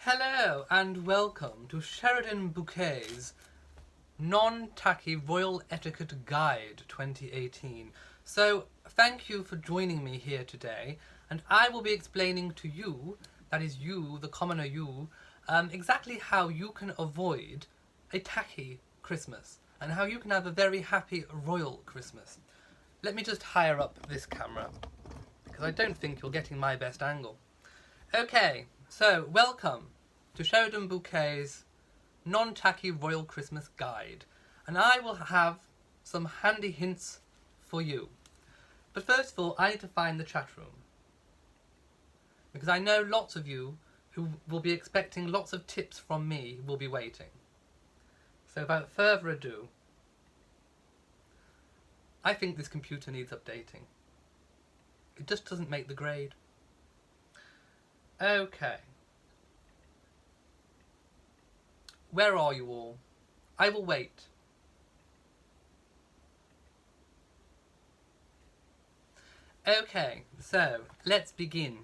Hello and welcome to Sheridan Buquet's Non-Tacky Royal Etiquette Guide 2018. So thank you for joining me here today, and I will be explaining to you, that is you, the commoner you, exactly how you can avoid a tacky Christmas and how you can have a very happy royal Christmas. Let me just higher up this camera because I don't think you're getting my best angle. Okay, so welcome to Sheridan Bouquet's Non-Tacky Royal Christmas Guide, and I will have some handy hints for you. But first of all, I need to find the chat room, because I know lots of you who will be expecting lots of tips from me will be waiting. So without further ado, I think this computer needs updating. It just doesn't make the grade. Okay. Where are you all? I will wait. Okay, so let's begin.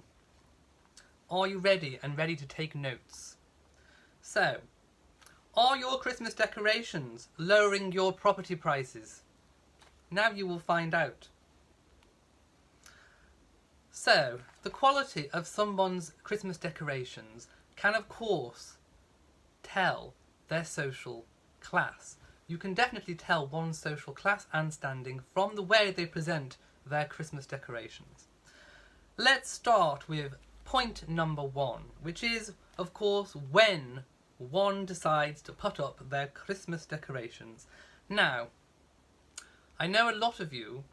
Are you ready and ready to take notes? So, are your Christmas decorations lowering your property prices? Now you will find out. So, the quality of someone's Christmas decorations can of course tell their social class. You can definitely tell one's social class and standing from the way they present their Christmas decorations. Let's start with point number one, which is, of course, when one decides to put up their Christmas decorations. Now, I know a lot of you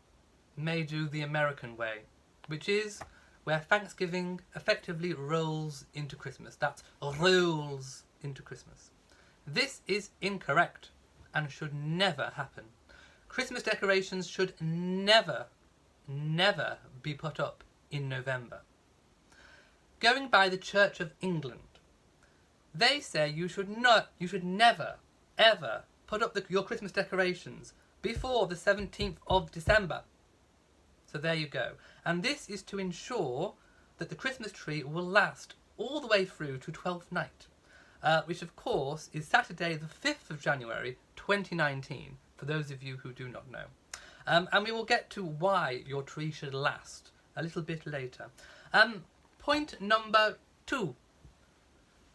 may do the American way, which is where Thanksgiving effectively rolls into Christmas. That's rolls into Christmas. This is incorrect and should never happen. Christmas decorations should never be put up in November. Going by the Church of England, they say you should never, ever put up your Christmas decorations before the 17th of December. So there you go. And this is to ensure that the Christmas tree will last all the way through to 12th night, which of course is Saturday the 5th of January 2019, for those of you who do not know. And we will get to why your tree should last a little bit later. Point number two,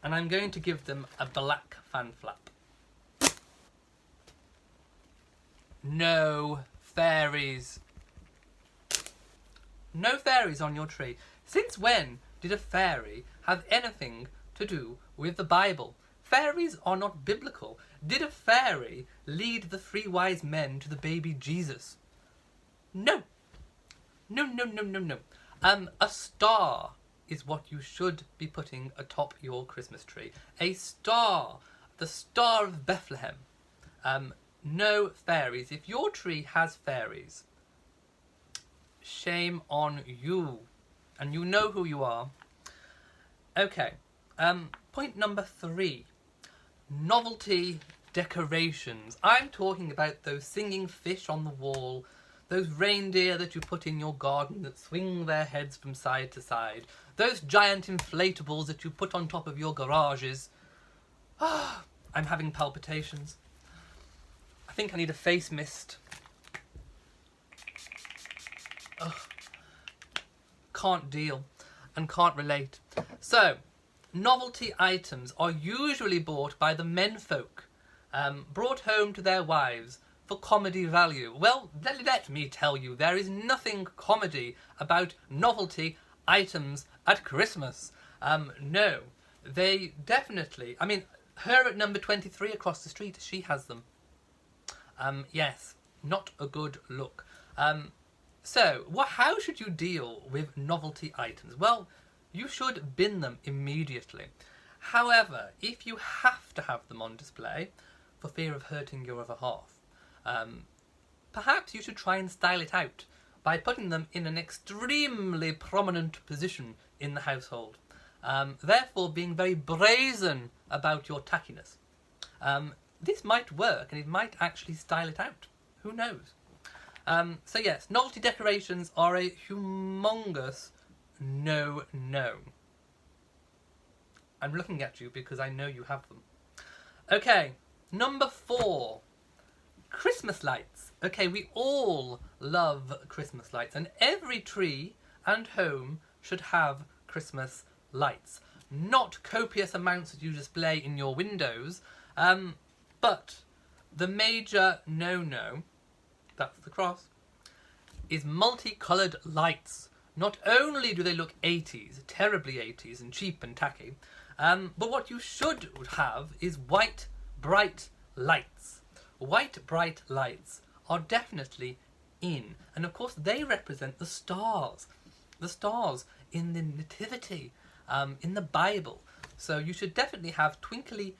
and I'm going to give them a black fan flap. No fairies. No fairies on your tree. Since when did a fairy have anything to do with the Bible? Fairies are not biblical. Did a fairy lead the three wise men to the baby Jesus? No. No. A star is what you should be putting atop your Christmas tree. A star. The Star of Bethlehem. No fairies. If your tree has fairies, shame on you, and you know who you are. Okay, point number three, novelty decorations. I'm talking about those singing fish on the wall, those reindeer that you put in your garden that swing their heads from side to side, those giant inflatables that you put on top of your garages. I'm having palpitations. I think I need a face mist. Ugh. Can't deal and can't relate. So, novelty items are usually bought by the menfolk, brought home to their wives for comedy value. Well, let me tell you, there is nothing comedy about novelty items at Christmas. No, they definitely, I mean, her at number 23 across the street, she has them. Yes, not a good look. So, how should you deal with novelty items? Well, you should bin them immediately. However, if you have to have them on display for fear of hurting your other half, perhaps you should try and style it out by putting them in an extremely prominent position in the household, therefore being very brazen about your tackiness. This might work, and it might actually style it out. Who knows? So yes, novelty decorations are a humongous no. I'm looking at you because I know you have them. Okay, number 4. Christmas lights. Okay, we all love Christmas lights, and every tree and home should have Christmas lights. Not copious amounts that you display in your windows, but the major no-no, that's the cross, is multicoloured lights. Not only do they look 80s, terribly 80s and cheap and tacky, but what you should have is white, bright lights. White, bright lights are definitely in. And of course they represent the stars. The stars in the Nativity, in the Bible. So you should definitely have twinkly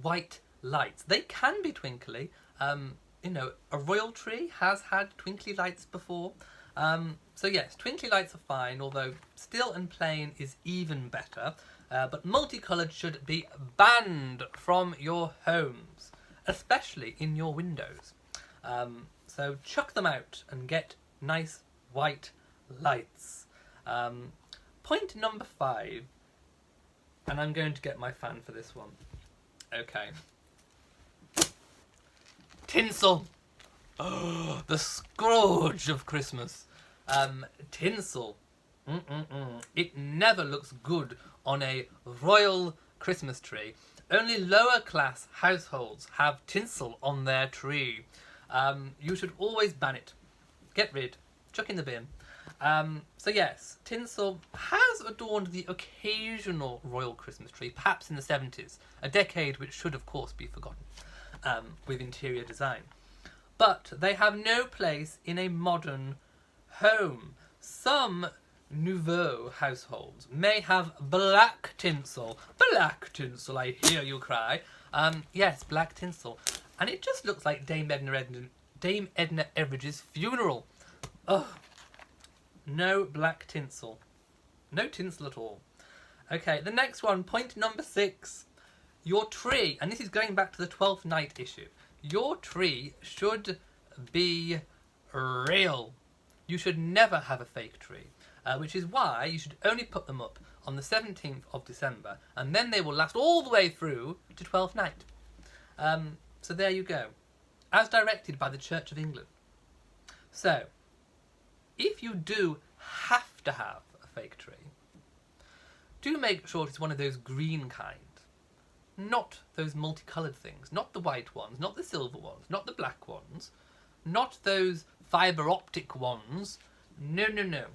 white lights. They can be twinkly. You know, a royal tree has had twinkly lights before. So yes, twinkly lights are fine, although still and plain is even better. But multicoloured should be banned from your homes, especially in your windows. So chuck them out and get nice white lights. Point number 5, and I'm going to get my fan for this one. Okay. Tinsel. Oh, the scourge of Christmas. Tinsel. It never looks good on a royal Christmas tree. Only lower class households have tinsel on their tree. You should always ban it. Get rid. Chuck in the bin. So yes, tinsel has adorned the occasional royal Christmas tree, perhaps in the 70s, a decade which should of course be forgotten, with interior design. But they have no place in a modern home. Some nouveau households may have black tinsel. Black tinsel, I hear you cry. Yes, black tinsel. And it just looks like Dame Edna Everidge's funeral. Ugh. No black tinsel. No tinsel at all. Okay, the next one, point number 6. Your tree, and this is going back to the 12th night issue. Your tree should be real. You should never have a fake tree, which is why you should only put them up on the 17th of December, and then they will last all the way through to 12th night. So there you go, as directed by the Church of England. So, if you do have to have a fake tree, do make sure it's one of those green kind. Not those multicoloured things. Not the white ones, not the silver ones, not the black ones, not those fibre optic ones. No, no, no.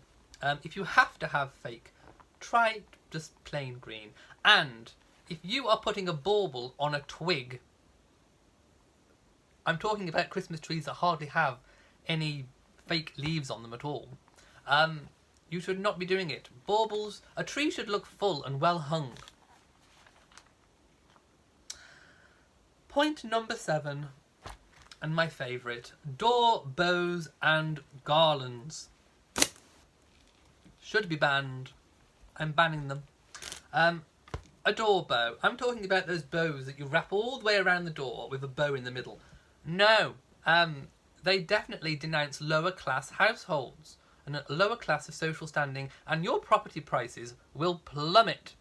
If you have to have fake, try just plain green. And if you are putting a bauble on a twig, I'm talking about Christmas trees that hardly have any fake leaves on them at all. You should not be doing it. Baubles, a tree should look full and well hung. Point number 7, and my favourite, door bows and garlands. Should be banned. I'm banning them. A door bow. I'm talking about those bows that you wrap all the way around the door with a bow in the middle. No. They definitely denounce lower class households and a lower class of social standing, and your property prices will plummet.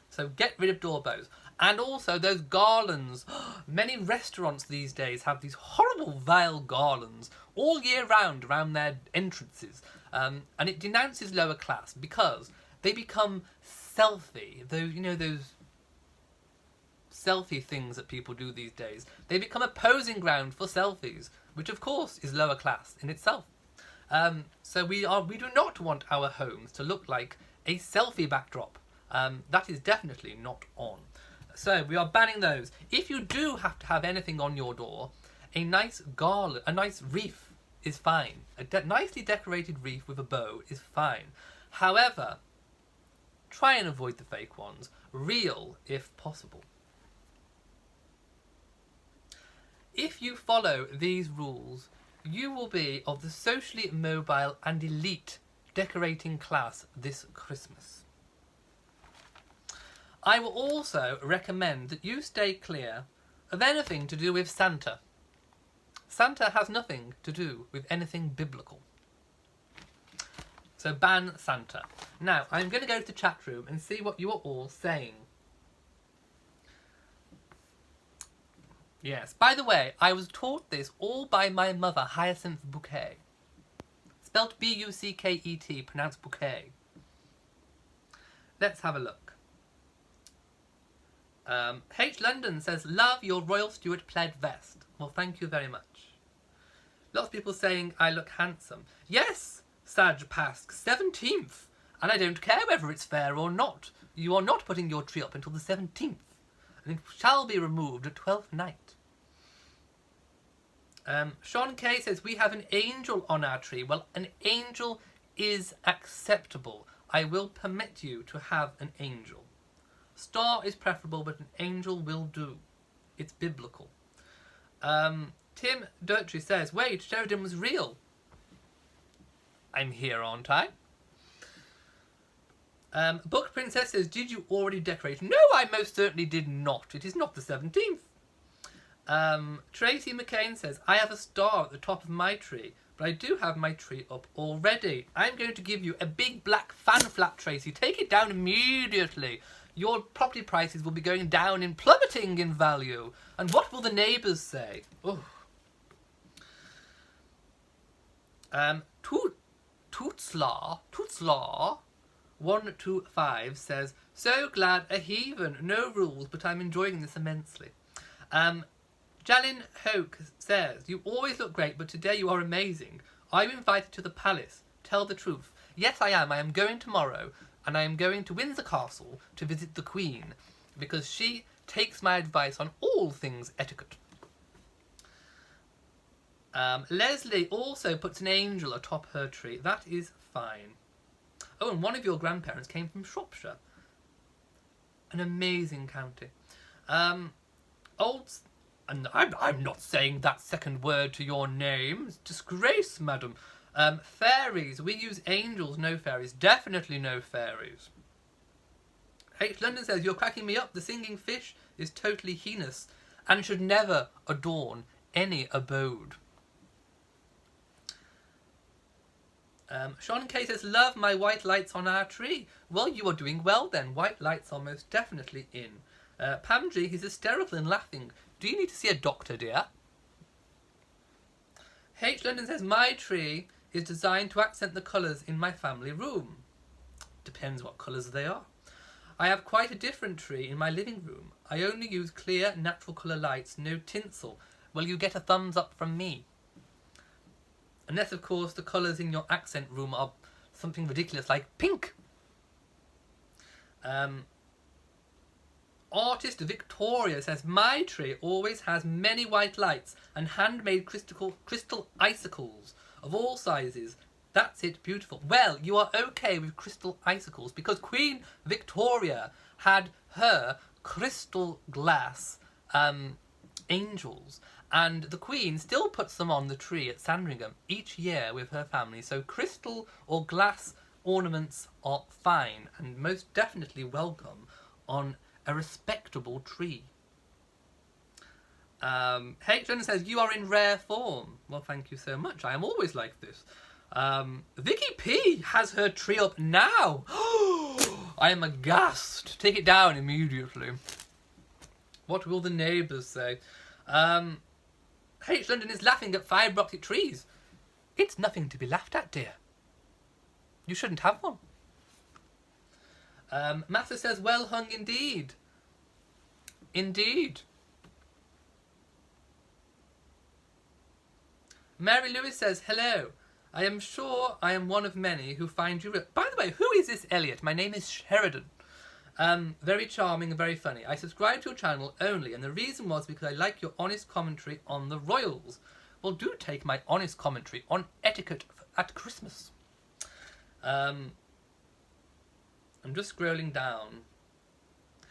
So get rid of door bows. And also those garlands. Many restaurants these days have these horrible vile garlands all year round around their entrances. And it denounces lower class because they become selfie. Those selfie things that people do these days. They become a posing ground for selfies, which of course is lower class in itself. So we do not want our homes to look like a selfie backdrop. That is definitely not on. So we are banning those. If you do have to have anything on your door, a nice garland, a nice wreath is fine. A nicely decorated wreath with a bow is fine. However, try and avoid the fake ones. Real, if possible. If you follow these rules, you will be of the socially mobile and elite decorating class this Christmas. I will also recommend that you stay clear of anything to do with Santa. Santa has nothing to do with anything biblical. So ban Santa. Now, I'm going to go to the chat room and see what you are all saying. Yes. By the way, I was taught this all by my mother, Hyacinth Bouquet. Spelled B-U-C-K-E-T, pronounced Bouquet. Let's have a look. H. London says, love your Royal Stuart plaid vest. Well, thank you very much. Lots of people saying I look handsome. Yes, Sag Pask, 17th. And I don't care whether it's fair or not. You are not putting your tree up until the 17th. And it shall be removed at 12th night. Sean Kay says, we have an angel on our tree. Well, an angel is acceptable. I will permit you to have an angel. Star is preferable, but an angel will do. It's biblical. Tim Dirtry says, wait, Sheridan was real. I'm here, aren't I? Book Princess says, did you already decorate? No, I most certainly did not. It is not the 17th. Tracy McCain says, I have a star at the top of my tree, but I do have my tree up already. I'm going to give you a big black fan flap, Tracy. Take it down immediately. Your property prices will be going down and plummeting in value. And what will the neighbours say? Oh. Tootslar 125 says, so glad a heathen, no rules, but I'm enjoying this immensely. Jalin Hoke says, you always look great, but today you are amazing. Are you invited to the palace? Tell the truth. Yes, I am. I am going tomorrow, and I am going to Windsor Castle to visit the Queen, because she takes my advice on all things etiquette. Leslie also puts an angel atop her tree. That is fine. Oh, and one of your grandparents came from Shropshire. An amazing county. And I'm not saying that second word to your name. It's disgrace, madam. Fairies. We use angels, no fairies. Definitely no fairies. H. London says, you're cracking me up. The singing fish is totally heinous and should never adorn any abode. Sean K says, love my white lights on our tree. Well, you are doing well then. White lights are most definitely in. Pam G, he's hysterical and laughing. Do you need to see a doctor, dear? H. London says, my tree is designed to accent the colours in my family room. Depends what colours they are. I have quite a different tree in my living room. I only use clear, natural colour lights, no tinsel. Well, you get a thumbs up from me. Unless, of course, the colours in your accent room are something ridiculous like pink. Artist Victoria says, my tree always has many white lights and handmade crystal icicles of all sizes. That's it, beautiful. Well, you are okay with crystal icicles because Queen Victoria had her crystal glass angels, and the Queen still puts them on the tree at Sandringham each year with her family. So crystal or glass ornaments are fine and most definitely welcome on a respectable tree. H. Jones says, you are in rare form. Well, thank you so much. I am always like this. Vicky P has her tree up now. I am aghast. Take it down immediately. What will the neighbours say? H. London is laughing at fibre optic trees. It's nothing to be laughed at, dear. You shouldn't have one. Master says, well hung indeed. Indeed. Mary Lewis says, hello. I am sure I am one of many who find you... By the way, who is this Elliot? My name is Sheridan. Very charming and very funny. I subscribe to your channel only, and the reason was because I like your honest commentary on the royals. Well, do take my honest commentary on etiquette at Christmas. I'm just scrolling down.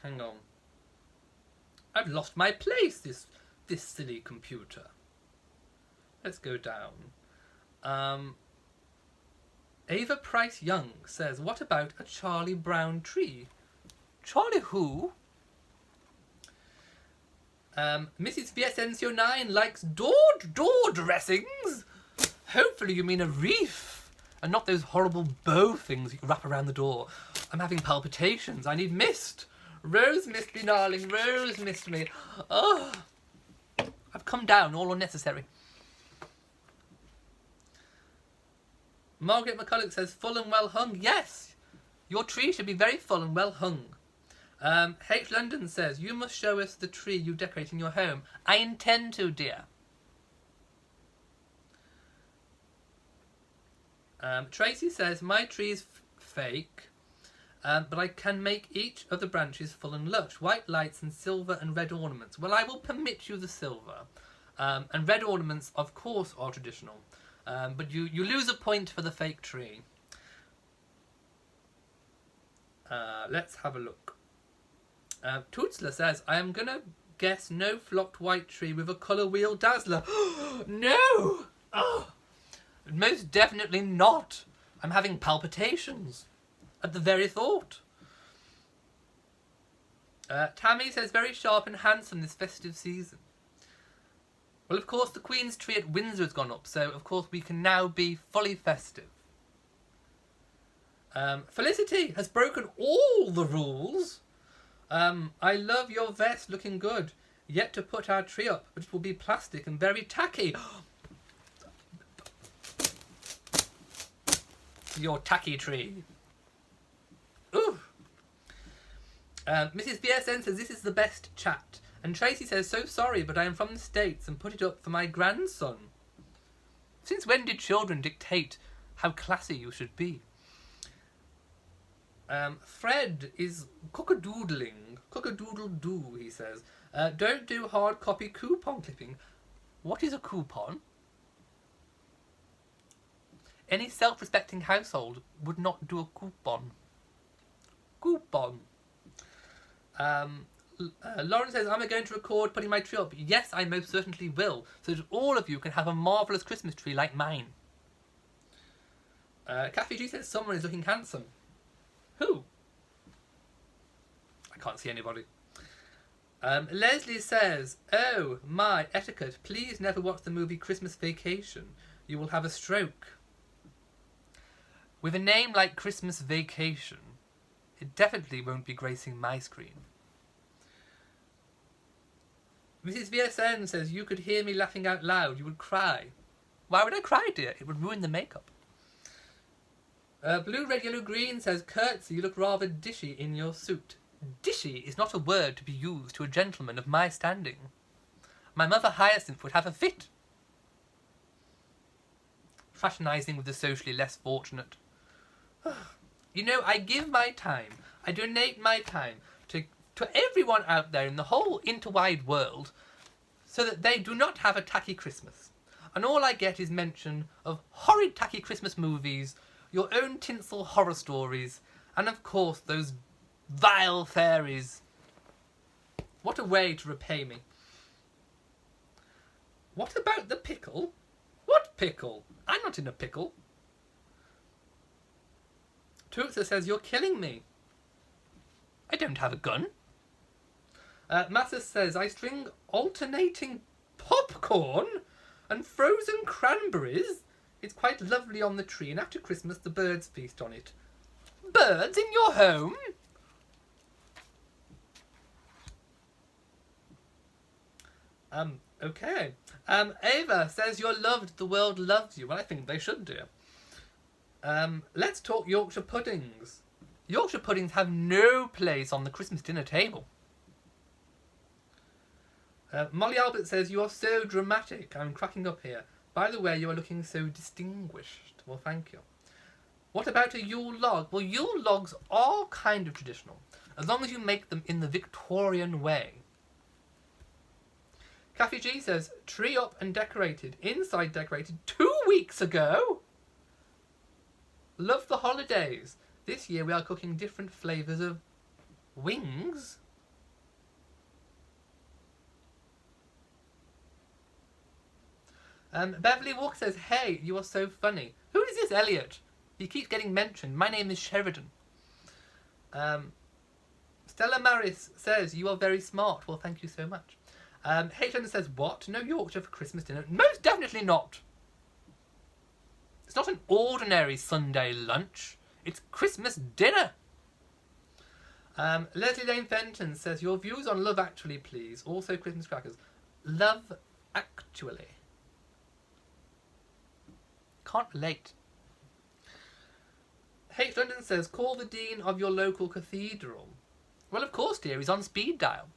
Hang on. I've lost my place, this silly computer. Let's go down. Ava Price Young says, what about a Charlie Brown tree? Charlie who? Mrs. VSNCO9 likes door dressings. Hopefully you mean a wreath and not those horrible bow things you wrap around the door. I'm having palpitations. I need mist. Rose mist me, darling. Rose mist me. Oh. I've come down, all unnecessary. Margaret McCulloch says, full and well hung. Yes, your tree should be very full and well hung. H. London says, you must show us the tree you decorate in your home. I intend to, dear. Tracy says, my tree is fake, but I can make each of the branches full and lush. White lights and silver and red ornaments. Well, I will permit you the silver. And red ornaments, of course, are traditional. But you lose a point for the fake tree. Let's have a look. Tootsler says, I am going to guess no flocked white tree with a colour wheel dazzler. No! Oh, most definitely not. I'm having palpitations at the very thought. Tammy says, very sharp and handsome this festive season. Well, of course, the Queen's tree at Windsor has gone up, so of course we can now be fully festive. Felicity has broken all the rules. I love your vest, looking good. Yet to put our tree up, but it will be plastic and very tacky. Your tacky tree. Ooh. Mrs. BSN says, this is the best chat. And Tracy says, so sorry, but I am from the States and put it up for my grandson. Since when did children dictate how classy you should be? Fred is cock-a-doodling. Cock-a-doodle-doo, he says. Don't do hard copy coupon clipping. What is a coupon? Any self-respecting household would not do a coupon. Coupon. Lauren says, am I going to record putting my tree up? Yes, I most certainly will, so that all of you can have a marvellous Christmas tree like mine. Kathy G says, someone is looking handsome. Who? I can't see anybody. Leslie says, oh, my, Etiquette, please never watch the movie Christmas Vacation. You will have a stroke. With a name like Christmas Vacation, it definitely won't be gracing my screen. Mrs. VSN says, you could hear me laughing out loud. You would cry. Why would I cry, dear? It would ruin the makeup. Blue, red, yellow, green says, curtsy, you look rather dishy in your suit. Dishy is not a word to be used to a gentleman of my standing. My mother Hyacinth would have a fit. Fraternising with the socially less fortunate. You know, I give my time, I donate my time to everyone out there in the whole interwide world so that they do not have a tacky Christmas. And all I get is mention of horrid tacky Christmas movies, your own tinsel horror stories, and of course those vile fairies. What a way to repay me. What about the pickle? What pickle? I'm not in a pickle. Tootsa says, you're killing me. I don't have a gun. Massa says, I string alternating popcorn and frozen cranberries. It's quite lovely on the tree, and after Christmas the birds feast on it. Birds in your home? Okay. Ava says, you're loved, the world loves you. Well, I think they should do. Let's talk Yorkshire puddings. Yorkshire puddings have no place on the Christmas dinner table. Molly Albert says, you are so dramatic. I'm cracking up here. By the way, you are looking so distinguished. Well, thank you. What about a Yule log? Well, Yule logs are kind of traditional, as long as you make them in the Victorian way. Kathy G says, tree up and decorated, inside decorated 2 weeks ago. Love the holidays. This year we are cooking different flavours of wings. Beverly Walker says, hey, you are so funny. Who is this Elliot? He keeps getting mentioned. My name is Sheridan. Stella Maris says, you are very smart. Well, thank you so much. Hayden says, what? No Yorkshire for Christmas dinner? Most definitely not. It's not an ordinary Sunday lunch. It's Christmas dinner. Leslie Lane Fenton says, your views on Love Actually, please. Also Christmas crackers. Love actually. Can't relate. H. London says, call the dean of your local cathedral. Well, of course, dear, he's on speed dial.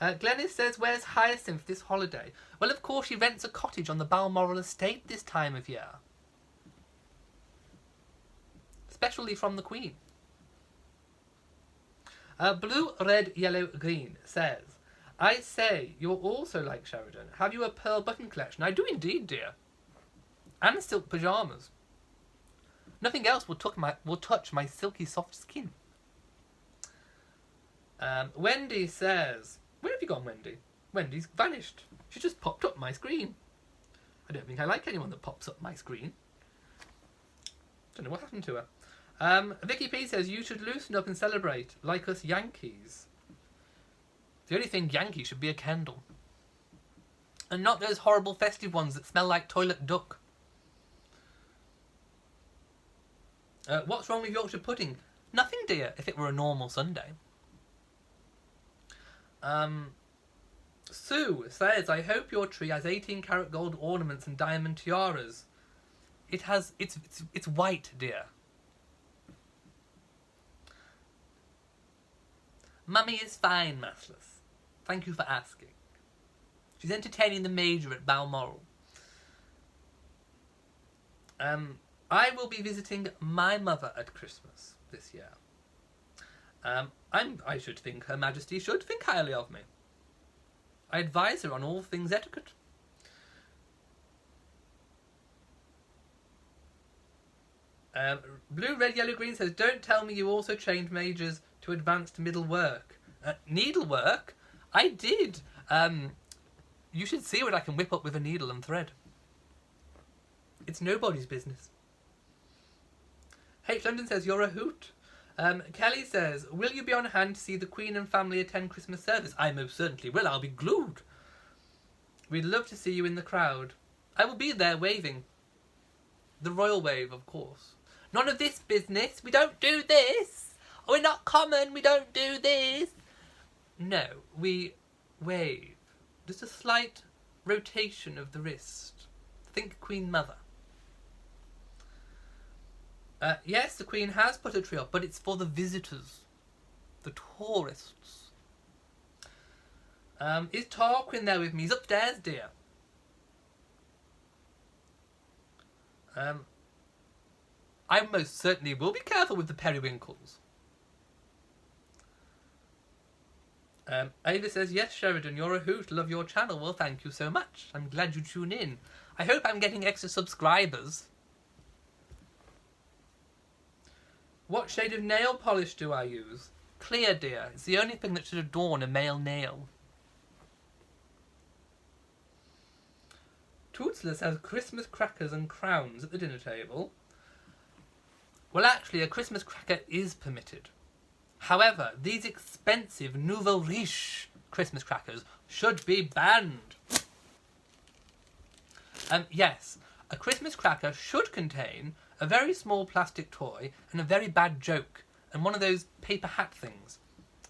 Glennis says, where's Hyacinth this holiday? Well, of course, she rents a cottage on the Balmoral estate this time of year. Especially from the Queen. Blue, red, yellow, green says, I say, you're also like Sheridan. Have you a pearl button collection? I do indeed, dear. And silk pyjamas. Nothing else will touch my silky soft skin. Wendy says, where have you gone, Wendy? Wendy's vanished. She just popped up my screen. I don't think I like anyone that pops up my screen. Don't know what happened to her. Vicky P says, you should loosen up and celebrate, like us Yankees. The only thing Yankee should be a candle. And not those horrible festive ones that smell like toilet duck. What's wrong with Yorkshire pudding? Nothing, dear, if it were a normal Sunday. Sue says, I hope your tree has 18-karat gold ornaments and diamond tiaras. It's white, dear. Mummy is fine, Massless. Thank you for asking. She's entertaining the Major at Balmoral. I will be visiting my mother at Christmas this year. I should think Her Majesty should think highly of me. I advise her on all things etiquette. Blue, red, yellow, green says, don't tell me you also trained majors to advanced middle work. Needlework? I did. You should see what I can whip up with a needle and thread. It's nobody's business. H. London says, you're a hoot. Kelly says, will you be on hand to see the Queen and family attend Christmas service? I most certainly will. I'll be glued. We'd love to see you in the crowd. I will be there waving. The royal wave, of course. None of this business. We don't do this. We're not common. We don't do this. No, we wave. Just a slight rotation of the wrist. Think Queen Mother. Yes, the Queen has put a tree up, but it's for the visitors. The tourists. Is Tarquin there with me? He's upstairs, dear. I most certainly will be careful with the periwinkles. Ava says, yes, Sheridan, you're a hoot. Love your channel. Well, thank you so much. I'm glad you tune in. I hope I'm getting extra subscribers. What shade of nail polish do I use? Clear, dear. It's the only thing that should adorn a male nail. Tootsless has Christmas crackers and crowns at the dinner table. Well, actually, a Christmas cracker is permitted. However, these expensive nouveau riche Christmas crackers should be banned. Yes, a Christmas cracker should contain a very small plastic toy and a very bad joke, and one of those paper hat things.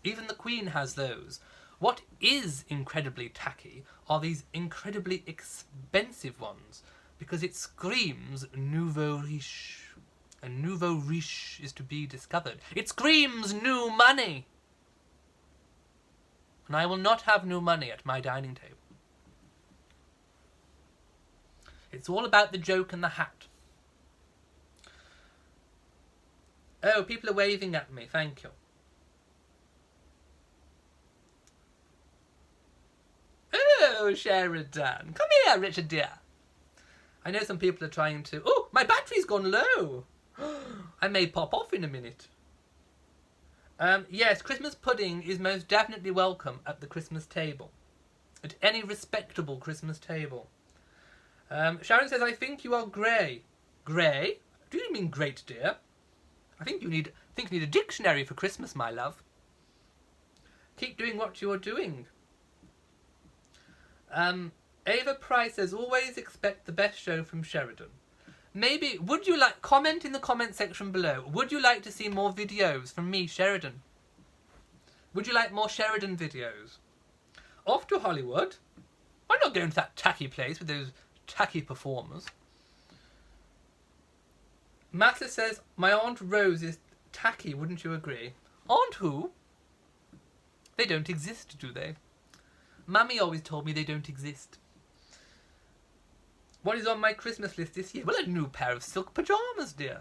Even the Queen has those. What is incredibly tacky are these incredibly expensive ones, because it screams nouveau riche. And nouveau riche is to be discovered. It screams new money! And I will not have new money at my dining table. It's all about the joke and the hat. Oh, people are waving at me. Thank you. Oh, Sheridan. Come here, Richard dear. I know some people are trying to... Oh, my battery's gone low. I may pop off in a minute. Yes, Christmas pudding is most definitely welcome at the Christmas table. At any respectable Christmas table. Sharon says, I think you are grey. Grey? Do you mean great, dear? I think you need a dictionary for Christmas, my love. Keep doing what you are doing. Ava Price says, always expect the best show from Sheridan. Maybe, would you like, comment in the comment section below, would you like to see more videos from me, Sheridan? Would you like more Sheridan videos? Off to Hollywood. I'm not going to that tacky place with those tacky performers. Mattler says, my Aunt Rose is tacky, wouldn't you agree? Aunt who? They don't exist, do they? Mummy always told me they don't exist. What is on my Christmas list this year? Well, a new pair of silk pyjamas, dear.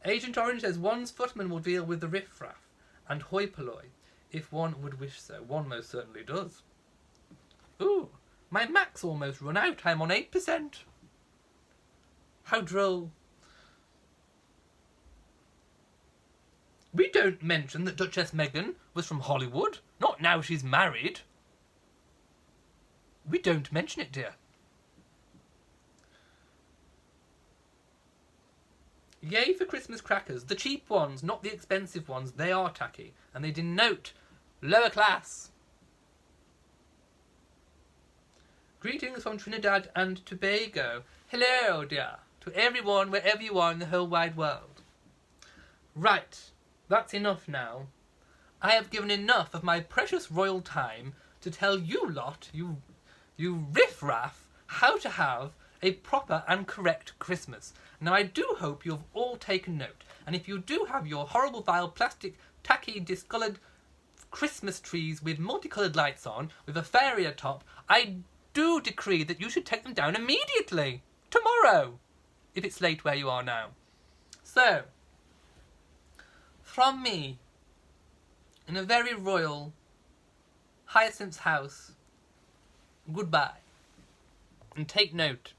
Agent Orange says, one's footman will deal with the riffraff and hoi polloi, if one would wish so. One most certainly does. Ooh, my Mac's almost run out. I'm on 8%. How droll. We don't mention that Duchess Meghan was from Hollywood. Not now she's married. We don't mention it, dear. Yay for Christmas crackers. The cheap ones, not the expensive ones. They are tacky. And they denote lower class. Greetings from Trinidad and Tobago. Hello, dear. To everyone, wherever you are in the whole wide world. Right. That's enough now. I have given enough of my precious royal time to tell you lot, you riff-raff, how to have a proper and correct Christmas. Now, I do hope you've all taken note. And if you do have your horrible, vile, plastic, tacky, discoloured Christmas trees with multicoloured lights on, with a fairy atop, I do decree that you should take them down immediately. Tomorrow. If it's late where you are now. So, from me, in a very royal Hyacinth's house, goodbye. And take note.